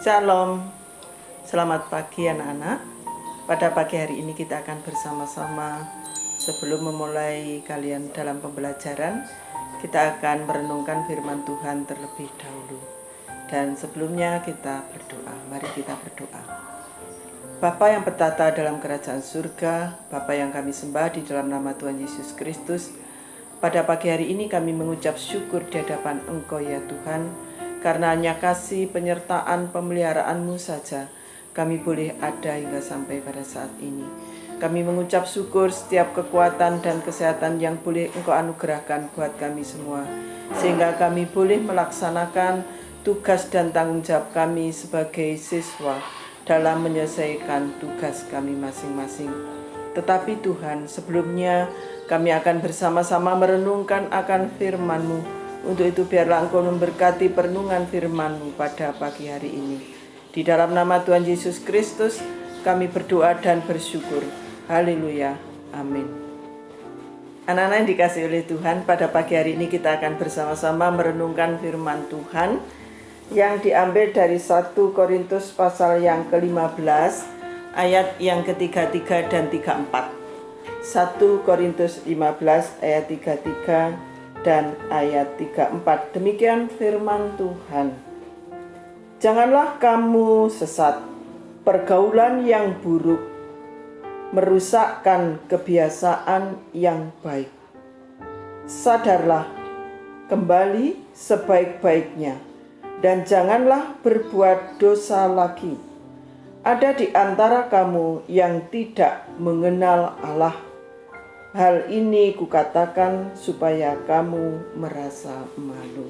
Shalom, selamat pagi anak-anak. Pada pagi hari ini kita akan bersama-sama. Sebelum memulai kalian dalam pembelajaran, kita akan merenungkan firman Tuhan terlebih dahulu. Dan sebelumnya kita berdoa. Mari kita berdoa. Bapa yang bertata dalam kerajaan surga, Bapa yang kami sembah di dalam nama Tuhan Yesus Kristus, pada pagi hari ini kami mengucap syukur di hadapan Engkau ya Tuhan, karena hanya kasih penyertaan pemeliharaan-Mu saja kami boleh ada hingga sampai pada saat ini. Kami mengucap syukur setiap kekuatan dan kesehatan yang boleh Engkau anugerahkan buat kami semua, sehingga kami boleh melaksanakan tugas dan tanggung jawab kami sebagai siswa dalam menyelesaikan tugas kami masing-masing. Tetapi Tuhan, sebelumnya kami akan bersama-sama merenungkan akan firman-Mu. Untuk itu biarlah Engkau memberkati perenungan firman-Mu pada pagi hari ini. Di dalam nama Tuhan Yesus Kristus kami berdoa dan bersyukur. Haleluya. Amin. Anak-anak yang dikasihi oleh Tuhan, pada pagi hari ini kita akan bersama-sama merenungkan firman Tuhan yang diambil dari 1 Korintus pasal yang ke-15 ayat yang ke-33 dan 34. 1 Korintus 15 ayat 33 dan ayat 34. Demikian firman Tuhan. Janganlah kamu sesat. Pergaulan yang buruk merusakkan kebiasaan yang baik. Sadarlah, kembali sebaik-baiknya, dan janganlah berbuat dosa lagi. Ada di antara kamu yang tidak mengenal Allah. Hal ini kukatakan supaya kamu merasa malu.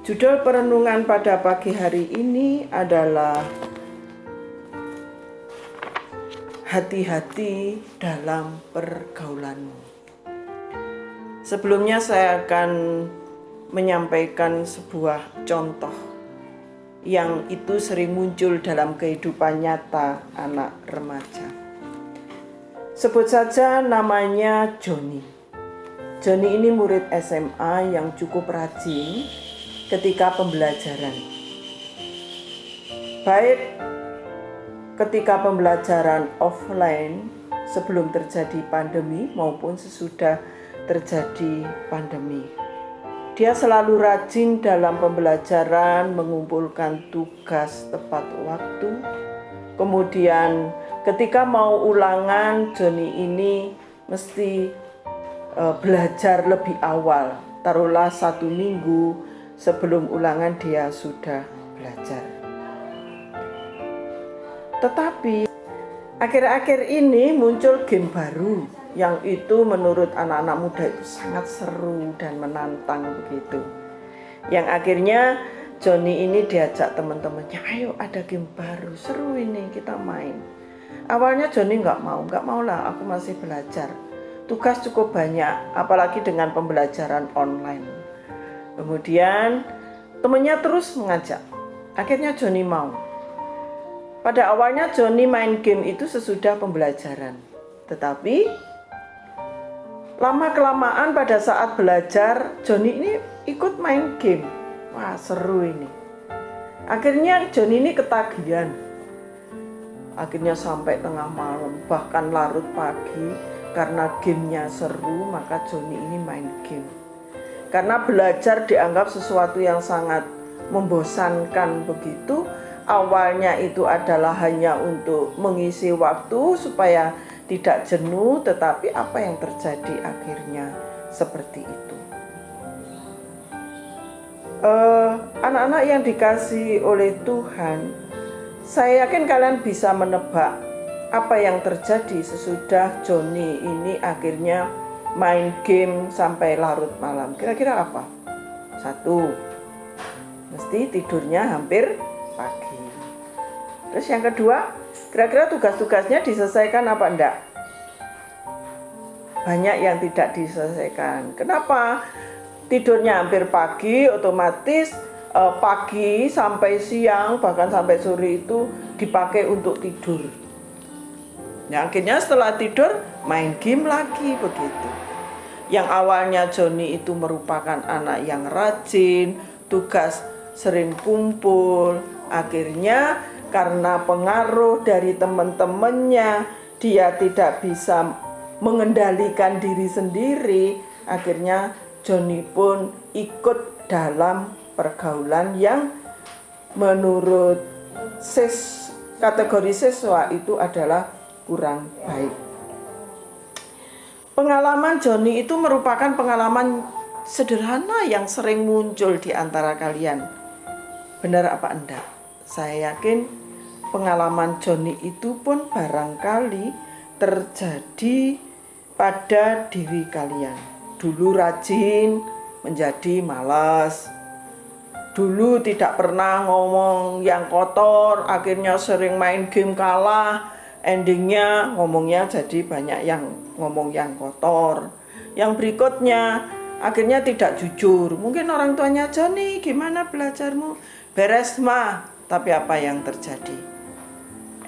Judul perenungan pada pagi hari ini adalah hati-hati dalam pergaulanmu. Sebelumnya saya akan menyampaikan sebuah contoh yang itu sering muncul dalam kehidupan nyata anak remaja. Sebut saja namanya Joni. Joni ini murid SMA yang cukup rajin ketika pembelajaran. Baik ketika pembelajaran offline sebelum terjadi pandemi maupun sesudah terjadi pandemi. Dia selalu rajin dalam pembelajaran, mengumpulkan tugas tepat waktu. Kemudian ketika mau ulangan, Joni ini mesti belajar lebih awal. Taruhlah 1 minggu sebelum ulangan dia sudah belajar. Tetapi akhir-akhir ini muncul game baru yang itu menurut anak-anak muda itu sangat seru dan menantang begitu. Yang akhirnya Joni ini diajak teman-temannya, ayo ada game baru, seru ini kita main. Awalnya Joni nggak mau lah, aku masih belajar. Tugas cukup banyak, apalagi dengan pembelajaran online. Kemudian temannya terus mengajak, akhirnya Joni mau. Pada awalnya Joni main game itu sesudah pembelajaran, tetapi lama-kelamaan pada saat belajar, Joni ini ikut main game. Wah, seru ini. Akhirnya Joni ini ketagihan. Akhirnya sampai tengah malam, bahkan larut pagi. Karena gamenya seru, maka Joni ini main game. Karena belajar dianggap sesuatu yang sangat membosankan begitu. Awalnya itu adalah hanya untuk mengisi waktu supaya tidak jenuh, tetapi apa yang terjadi akhirnya seperti itu. Anak-anak yang dikasihi oleh Tuhan, saya yakin kalian bisa menebak apa yang terjadi sesudah Joni ini akhirnya main game sampai larut malam. Kira-kira apa? 1, mesti tidurnya hampir pagi. Terus yang kedua, kira-kira tugas-tugasnya diselesaikan apa enggak? Banyak yang tidak diselesaikan. Kenapa? Tidurnya hampir pagi, otomatis pagi sampai siang bahkan sampai sore itu dipakai untuk tidur. Ya, akhirnya setelah tidur main game lagi begitu. Yang awalnya Joni itu merupakan anak yang rajin, tugas sering kumpul, Akhirnya karena pengaruh dari teman-temannya, dia tidak bisa mengendalikan diri sendiri. Akhirnya Joni pun ikut dalam pergaulan yang menurut kategori siswa itu adalah kurang baik. Pengalaman Joni itu merupakan pengalaman sederhana yang sering muncul di antara kalian. Benar apa enggak? Saya yakin pengalaman Joni itu pun barangkali terjadi pada diri kalian. Dulu rajin menjadi malas. Dulu tidak pernah ngomong yang kotor, akhirnya sering main game kalah. Endingnya ngomongnya jadi banyak yang ngomong yang kotor. Yang berikutnya akhirnya tidak jujur. Mungkin orang tuanya, Joni gimana belajarmu? Beres mah. Tapi apa yang terjadi?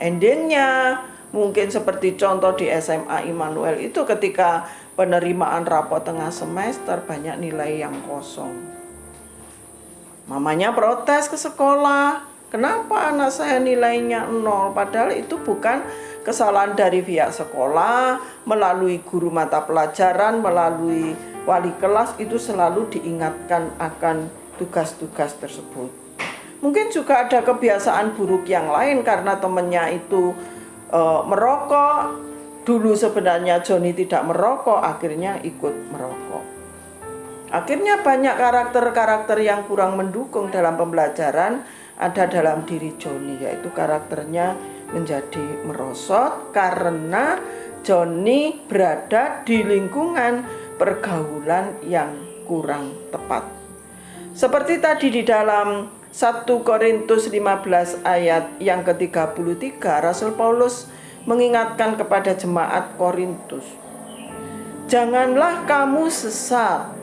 Endingnya mungkin seperti contoh di SMA Immanuel itu, ketika penerimaan rapot tengah semester banyak nilai yang kosong. Mamanya protes ke sekolah, kenapa anak saya nilainya 0? Padahal itu bukan kesalahan dari pihak sekolah. Melalui guru mata pelajaran, melalui wali kelas, itu selalu diingatkan akan tugas-tugas tersebut. Mungkin juga ada kebiasaan buruk yang lain karena temannya itu merokok. Dulu sebenarnya Joni tidak merokok, akhirnya ikut merokok. Akhirnya banyak karakter-karakter yang kurang mendukung dalam pembelajaran ada dalam diri Joni, yaitu karakternya menjadi merosot karena Joni berada di lingkungan pergaulan yang kurang tepat. Seperti tadi di dalam 1 Korintus 15 ayat yang ke-33, Rasul Paulus mengingatkan kepada jemaat Korintus, janganlah kamu sesat,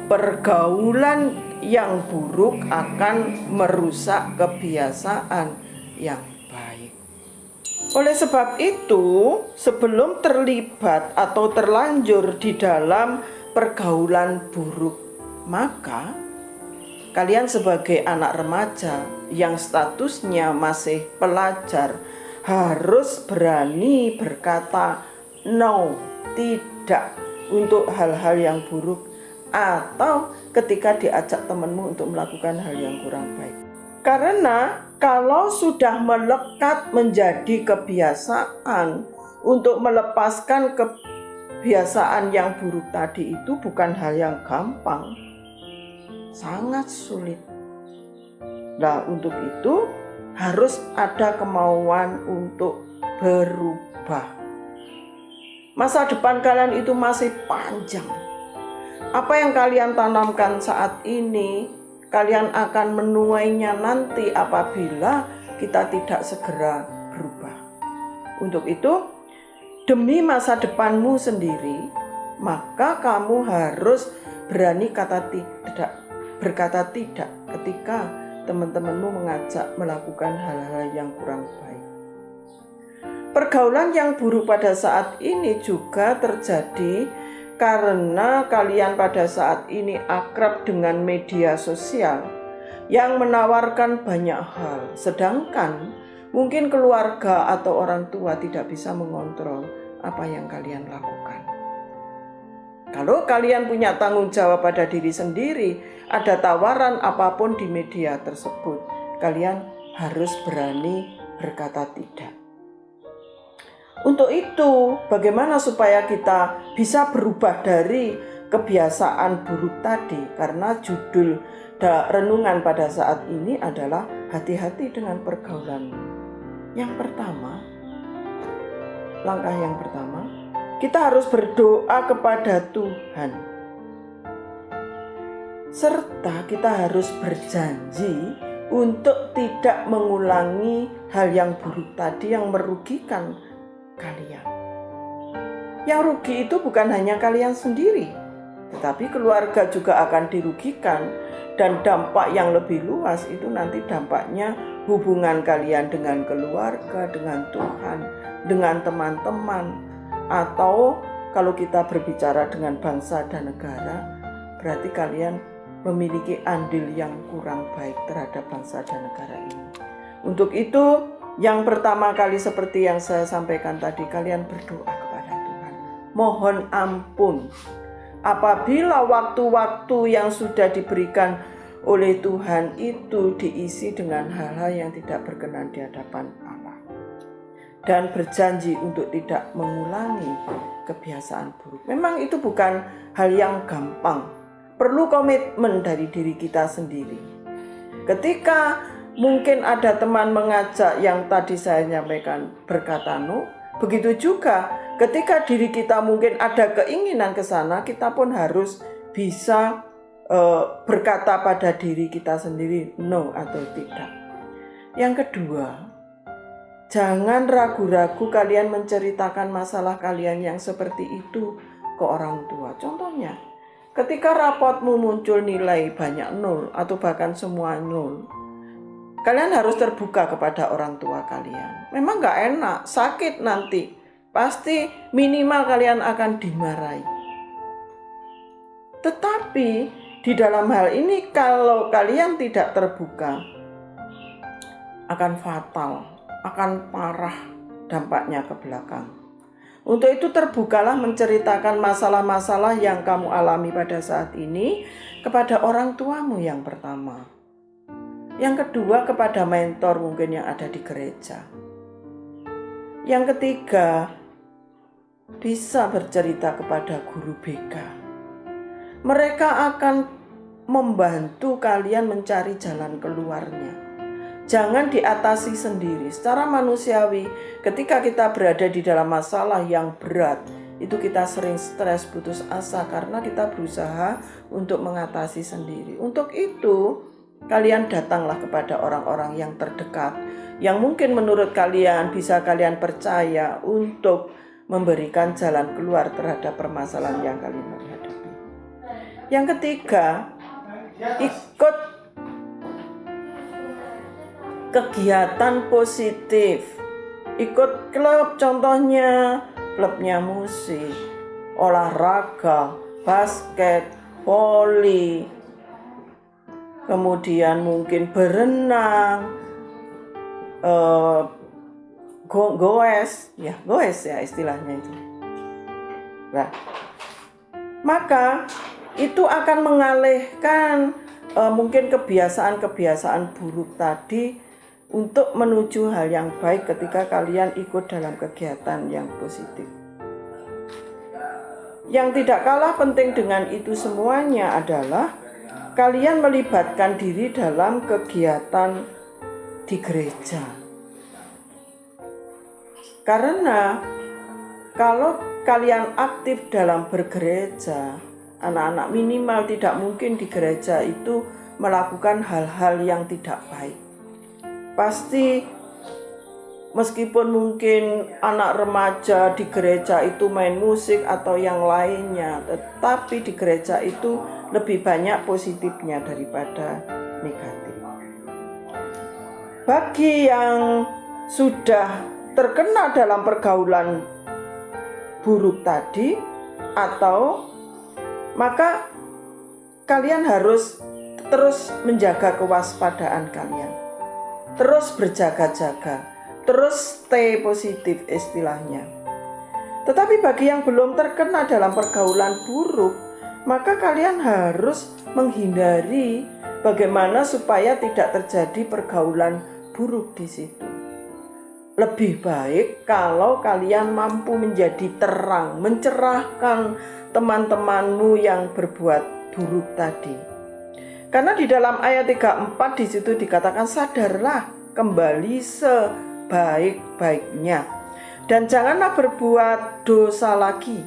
pergaulan yang buruk akan merusak kebiasaan yang baik. Oleh sebab itu, sebelum terlibat atau terlanjur di dalam pergaulan buruk, maka kalian sebagai anak remaja yang statusnya masih pelajar harus berani berkata no, tidak untuk hal-hal yang buruk, atau ketika diajak temanmu untuk melakukan hal yang kurang baik. Karena kalau sudah melekat menjadi kebiasaan, untuk melepaskan kebiasaan yang buruk tadi itu bukan hal yang gampang, sangat sulit. Nah, untuk itu harus ada kemauan untuk berubah. Masa depan kalian itu masih panjang. Apa yang kalian tanamkan saat ini, kalian akan menuainya nanti apabila kita tidak segera berubah. Untuk itu, demi masa depanmu sendiri, maka kamu harus berani berkata tidak ketika teman-temanmu mengajak melakukan hal-hal yang kurang baik. Pergaulan yang buruk pada saat ini juga terjadi karena kalian pada saat ini akrab dengan media sosial yang menawarkan banyak hal, sedangkan mungkin keluarga atau orang tua tidak bisa mengontrol apa yang kalian lakukan. Kalau kalian punya tanggung jawab pada diri sendiri, ada tawaran apapun di media tersebut, kalian harus berani berkata tidak. Untuk itu, bagaimana supaya kita bisa berubah dari kebiasaan buruk tadi? Karena judul renungan pada saat ini adalah hati-hati dengan pergaulan. Yang pertama, langkah yang pertama, kita harus berdoa kepada Tuhan. Serta kita harus berjanji untuk tidak mengulangi hal yang buruk tadi yang merugikan kalian. Yang rugi itu bukan hanya kalian sendiri, tetapi keluarga juga akan dirugikan, dan dampak yang lebih luas itu nanti dampaknya hubungan kalian dengan keluarga, dengan Tuhan, dengan teman-teman, atau kalau kita berbicara dengan bangsa dan negara, berarti kalian memiliki andil yang kurang baik terhadap bangsa dan negara ini. Untuk itu, yang pertama kali seperti yang saya sampaikan tadi, kalian berdoa kepada Tuhan. Mohon ampun apabila waktu-waktu yang sudah diberikan oleh Tuhan itu diisi dengan hal-hal yang tidak berkenan di hadapan Allah. Dan berjanji untuk tidak mengulangi kebiasaan buruk. Memang itu bukan hal yang gampang. Perlu komitmen dari diri kita sendiri. Ketika mungkin ada teman mengajak yang tadi saya nyampaikan berkata no, begitu juga ketika diri kita mungkin ada keinginan ke sana, kita pun harus bisa berkata pada diri kita sendiri no atau tidak. Yang kedua, jangan ragu-ragu kalian menceritakan masalah kalian yang seperti itu ke orang tua. Contohnya, ketika rapotmu muncul nilai banyak 0 atau bahkan semua 0, kalian harus terbuka kepada orang tua kalian. Memang gak enak, sakit nanti. Pasti minimal kalian akan dimarahi. Tetapi di dalam hal ini kalau kalian tidak terbuka, akan fatal, akan parah dampaknya ke belakang. Untuk itu terbukalah menceritakan masalah-masalah yang kamu alami pada saat ini kepada orang tuamu yang pertama. Yang kedua kepada mentor mungkin yang ada di gereja. Yang ketiga bisa bercerita kepada guru BK. Mereka akan membantu kalian mencari jalan keluarnya. Jangan diatasi sendiri. Secara manusiawi, ketika kita berada di dalam masalah yang berat, itu kita sering stres, putus asa karena kita berusaha untuk mengatasi sendiri. Untuk itu, kalian datanglah kepada orang-orang yang terdekat, yang mungkin menurut kalian bisa kalian percaya untuk memberikan jalan keluar terhadap permasalahan yang kalian hadapi. Yang ketiga, ikut kegiatan positif. Ikut klub, contohnya klubnya musik, olahraga, basket, voli, kemudian mungkin berenang, goes ya istilahnya itu. Nah, maka itu akan mengalihkan mungkin kebiasaan-kebiasaan buruk tadi untuk menuju hal yang baik ketika kalian ikut dalam kegiatan yang positif. Yang tidak kalah penting dengan itu semuanya adalah kalian melibatkan diri dalam kegiatan di gereja. Karena kalau kalian aktif dalam bergereja, anak-anak minimal tidak mungkin di gereja itu melakukan hal-hal yang tidak baik. Pasti meskipun mungkin anak remaja di gereja itu main musik atau yang lainnya, tetapi di gereja itu lebih banyak positifnya daripada negatif. Bagi yang sudah terkena dalam pergaulan buruk tadi, atau maka kalian harus terus menjaga kewaspadaan kalian, terus berjaga-jaga, terus stay positif istilahnya. Tetapi bagi yang belum terkena dalam pergaulan buruk, maka kalian harus menghindari bagaimana supaya tidak terjadi pergaulan buruk di situ. Lebih baik kalau kalian mampu menjadi terang, mencerahkan teman-temanmu yang berbuat buruk tadi. Karena di dalam ayat 34 di situ dikatakan sadarlah kembali sebaik-baiknya dan janganlah berbuat dosa lagi.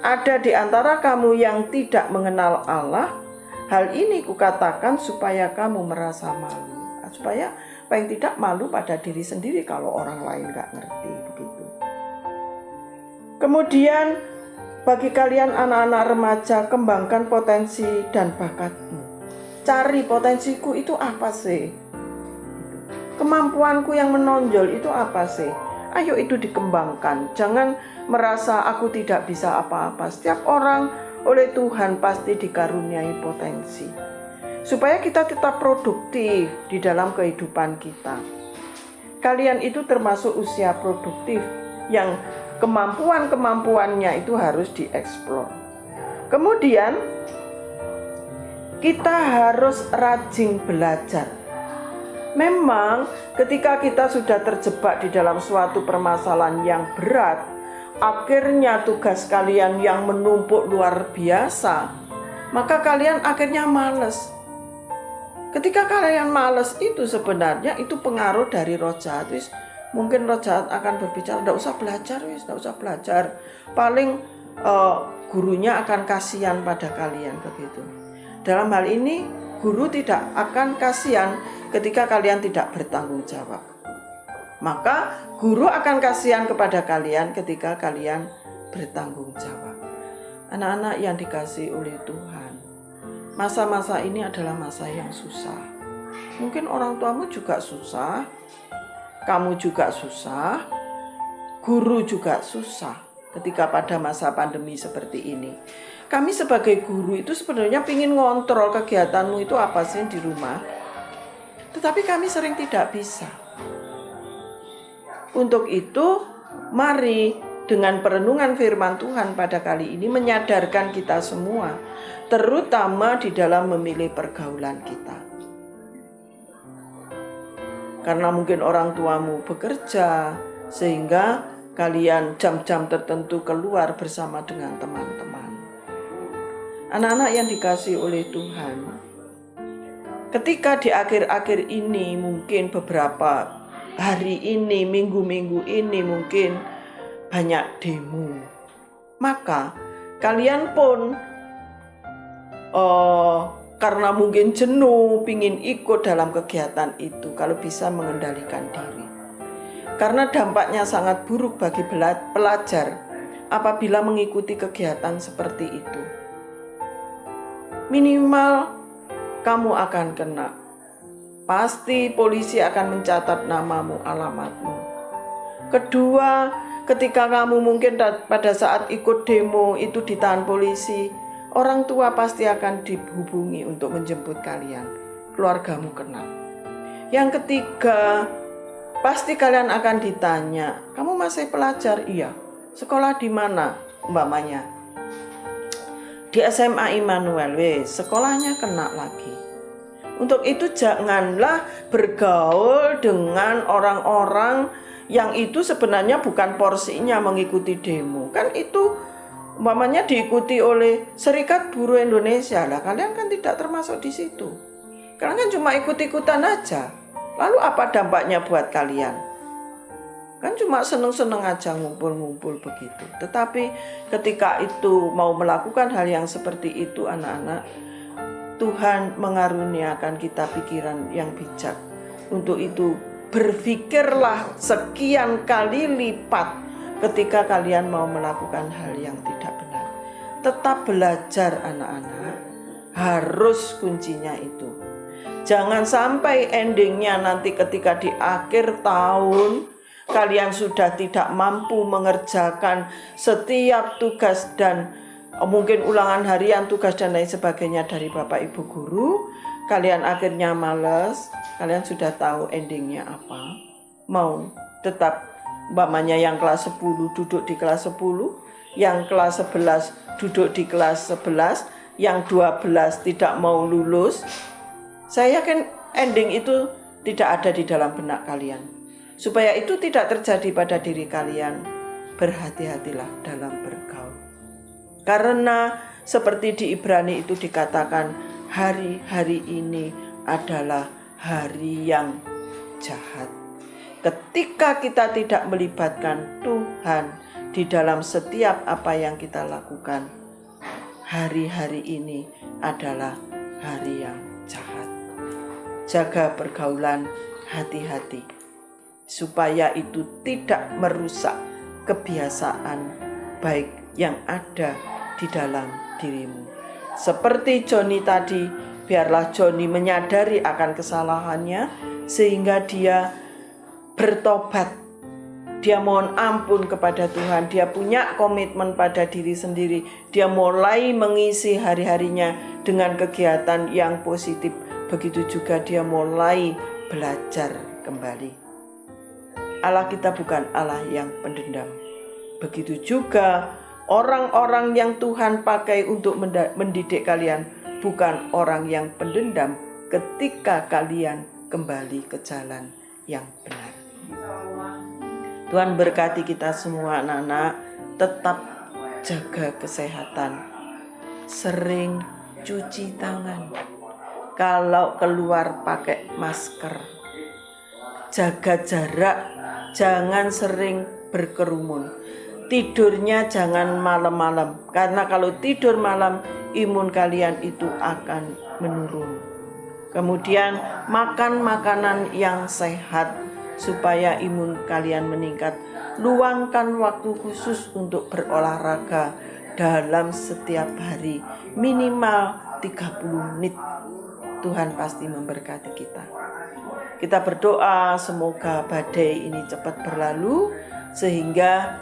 Ada di antara kamu yang tidak mengenal Allah. Hal ini kukatakan supaya kamu merasa malu. Supaya paling tidak malu pada diri sendiri kalau orang lain gak ngerti begitu. Kemudian bagi kalian anak-anak remaja, kembangkan potensi dan bakatmu. Cari potensiku itu apa sih? Kemampuanku yang menonjol itu apa sih? Ayo itu dikembangkan. Jangan merasa aku tidak bisa apa-apa. Setiap orang oleh Tuhan pasti dikaruniai potensi. Supaya kita tetap produktif di dalam kehidupan kita. kalian itu termasuk usia produktif yang kemampuannya itu harus dieksplor. Kemudian kita harus rajin belajar. Memang ketika kita sudah terjebak di dalam suatu permasalahan yang berat, akhirnya tugas kalian yang menumpuk luar biasa, maka kalian akhirnya malas. Ketika kalian malas itu sebenarnya itu pengaruh dari roh jahat. Mungkin roh jahat akan berbicara, tidak usah belajar. Paling gurunya akan kasihan pada kalian begitu. Dalam hal ini guru tidak akan kasihan ketika kalian tidak bertanggung jawab. Maka guru akan kasihan kepada kalian ketika kalian bertanggung jawab. Anak-anak yang dikasihi oleh Tuhan, masa-masa ini adalah masa yang susah. Mungkin orang tuamu juga susah, kamu juga susah, guru juga susah ketika pada masa pandemi seperti ini. Kami sebagai guru itu sebenarnya ingin ngontrol kegiatanmu itu apa sih di rumah, tetapi kami sering tidak bisa. Untuk itu, mari dengan perenungan firman Tuhan pada kali ini menyadarkan kita semua, terutama di dalam memilih pergaulan kita. Karena mungkin orang tuamu bekerja, sehingga kalian jam-jam tertentu keluar bersama dengan teman-teman. Anak-anak yang dikasihi oleh Tuhan, ketika di akhir-akhir ini, mungkin beberapa hari ini, minggu-minggu ini mungkin banyak demo, maka kalian pun karena mungkin jenuh, pingin ikut dalam kegiatan itu, kalau bisa mengendalikan diri. Karena dampaknya sangat buruk bagi pelajar apabila mengikuti kegiatan seperti itu. Minimal kamu akan kena. Pasti polisi akan mencatat namamu, alamatmu. Kedua, ketika kamu mungkin pada saat ikut demo itu ditahan polisi, orang tua pasti akan dihubungi untuk menjemput kalian. Keluargamu kena. Yang ketiga, pasti kalian akan ditanya, kamu masih pelajar? Iya. Sekolah di mana? Umpamanya di SMA Immanuel, sekolahnya kena lagi. Untuk itu janganlah bergaul dengan orang-orang yang itu sebenarnya bukan porsinya mengikuti demo. Kan itu umpamanya diikuti oleh Serikat Buruh Indonesia. Lah kalian kan tidak termasuk di situ. Kalian kan cuma ikut-ikutan aja. Lalu apa dampaknya buat kalian? Kan cuma seneng-seneng aja ngumpul-ngumpul begitu. Tetapi ketika itu mau melakukan hal yang seperti itu, anak-anak, Tuhan mengaruniakan kita pikiran yang bijak. Untuk itu berpikirlah sekian kali lipat ketika kalian mau melakukan hal yang tidak benar. Tetap belajar anak-anak, harus kuncinya itu. Jangan sampai endingnya nanti ketika di akhir tahun kalian sudah tidak mampu mengerjakan setiap tugas dan mungkin ulangan harian, tugas dan lain sebagainya dari Bapak Ibu Guru. Kalian akhirnya malas, kalian sudah tahu endingnya apa. Mau tetap umpamanya yang kelas 10 duduk di kelas 10, yang kelas 11 duduk di kelas 11, yang 12 tidak mau lulus. Saya yakin ending itu tidak ada di dalam benak kalian. Supaya itu tidak terjadi pada diri kalian, berhati-hatilah dalam bergaul. Karena seperti di Ibrani itu dikatakan, hari-hari ini adalah hari yang jahat. Ketika kita tidak melibatkan Tuhan di dalam setiap apa yang kita lakukan, hari-hari ini adalah hari yang jahat. Jaga pergaulan, hati-hati, supaya itu tidak merusak kebiasaan baik yang ada di dalam dirimu. Seperti Joni tadi, biarlah Joni menyadari akan kesalahannya sehingga dia bertobat. Dia mohon ampun kepada Tuhan, dia punya komitmen pada diri sendiri. Dia mulai mengisi hari-harinya dengan kegiatan yang positif. Begitu juga dia mulai belajar kembali. Allah kita bukan Allah yang pendendam. Begitu juga orang-orang yang Tuhan pakai untuk mendidik kalian bukan orang yang pendendam ketika kalian kembali ke jalan yang benar. Tuhan berkati kita semua anak-anak, tetap jaga kesehatan, sering cuci tangan, kalau keluar pakai masker, jaga jarak, jangan sering berkerumun, tidurnya jangan malam-malam, karena kalau tidur malam imun kalian itu akan menurun. Kemudian makan makanan yang sehat supaya imun kalian meningkat. Luangkan waktu khusus untuk berolahraga dalam setiap hari minimal 30 menit. Tuhan pasti memberkati kita. Kita berdoa semoga badai ini cepat berlalu sehingga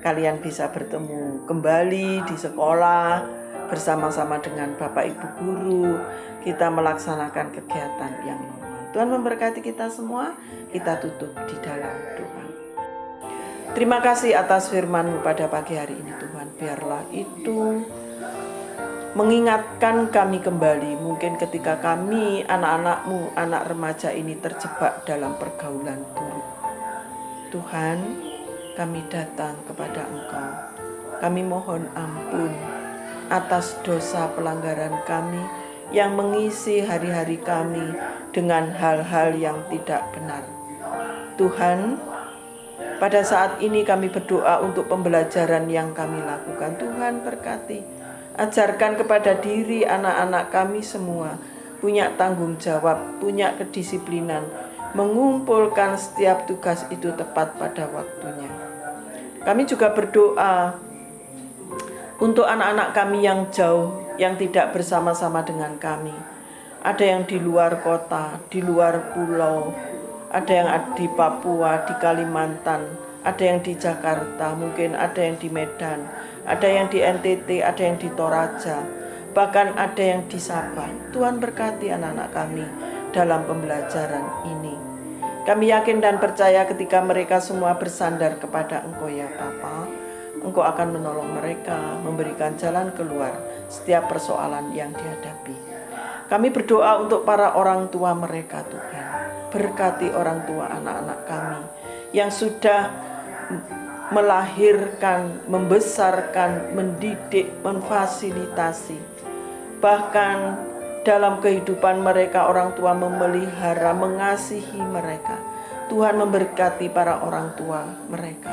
kalian bisa bertemu kembali di sekolah bersama-sama dengan Bapak Ibu guru. Kita melaksanakan kegiatan yang normal. Tuhan memberkati kita semua. Kita tutup di dalam doa. Terima kasih atas firman-Mu pada pagi hari ini Tuhan. Biarlah itu mengingatkan kami kembali. Mungkin ketika kami, anak-anak-Mu, anak remaja ini terjebak dalam pergaulan buruk. Tuhan, kami datang kepada Engkau. Kami mohon ampun atas dosa pelanggaran kami yang mengisi hari-hari kami dengan hal-hal yang tidak benar. Tuhan, pada saat ini kami berdoa untuk pembelajaran yang kami lakukan. Tuhan berkati, ajarkan kepada diri anak-anak kami semua punya tanggung jawab, punya kedisiplinan, mengumpulkan setiap tugas itu tepat pada waktunya. Kami juga berdoa untuk anak-anak kami yang jauh, yang tidak bersama-sama dengan kami. Ada yang di luar kota, di luar pulau, ada yang di Papua, di Kalimantan, ada yang di Jakarta, mungkin ada yang di Medan, ada yang di NTT, ada yang di Toraja, bahkan ada yang di Sabah. Tuhan berkati anak-anak kami dalam pembelajaran ini. Kami yakin dan percaya ketika mereka semua bersandar kepada Engkau ya Bapa, Engkau akan menolong mereka, memberikan jalan keluar setiap persoalan yang dihadapi. Kami berdoa untuk para orang tua mereka Tuhan. Berkati orang tua anak-anak kami yang sudah melahirkan, membesarkan, mendidik, memfasilitasi. Bahkan dalam kehidupan mereka orang tua memelihara, mengasihi mereka. Tuhan memberkati para orang tua mereka.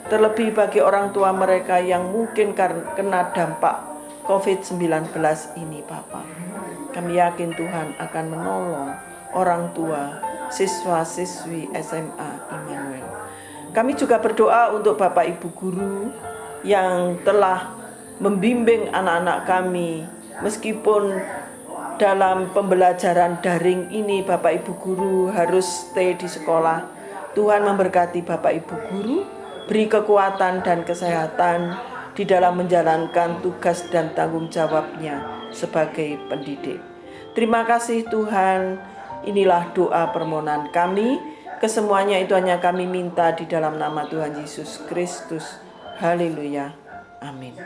Terlebih bagi orang tua mereka yang mungkin kena dampak COVID-19 ini Bapak. Kami yakin Tuhan akan menolong orang tua, siswa-siswi SMA Immanuel. Kami juga berdoa untuk Bapak Ibu guru yang telah membimbing anak-anak kami. Meskipun dalam pembelajaran daring ini Bapak Ibu guru harus stay di sekolah. Tuhan memberkati Bapak Ibu guru, beri kekuatan dan kesehatan di dalam menjalankan tugas dan tanggung jawabnya sebagai pendidik. Terima kasih Tuhan. Inilah doa permohonan kami. Kesemuanya itu hanya kami minta di dalam nama Tuhan Yesus Kristus. Haleluya. Amin.